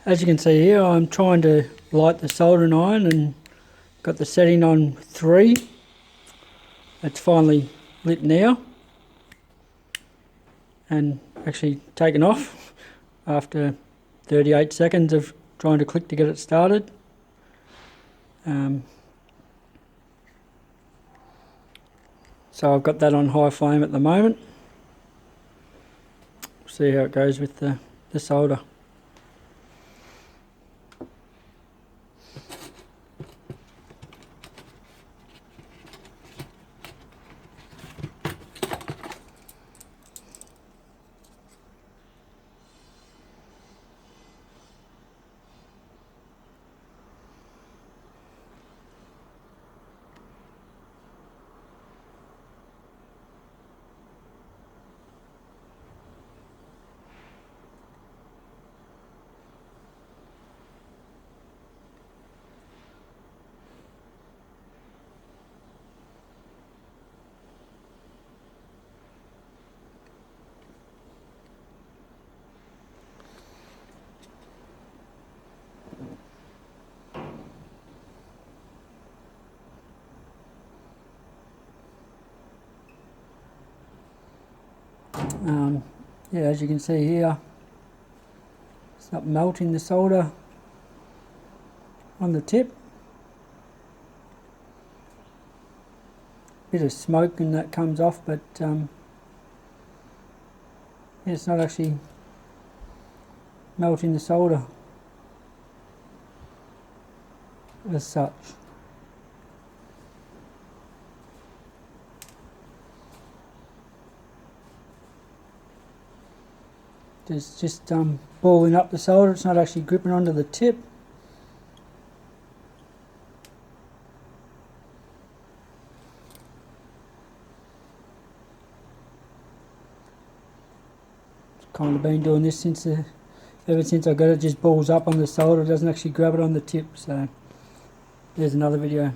As you can see here, I'm trying to light the soldering iron and got the setting on 3. It's finally lit now and actually taken off after 38 seconds of trying to click to get it started. So I've got that on high flame at the moment. See how it goes with the solder. Yeah, as you can see here, it's not melting the solder on the tip. Bit of smoke and that comes off, but yeah, it's not actually melting the solder as such. It's just balling up the solder, it's not actually gripping onto the tip. Kind of been doing this ever since I got it. Just balls up on the solder, it doesn't actually grab it on the tip. So there's another video.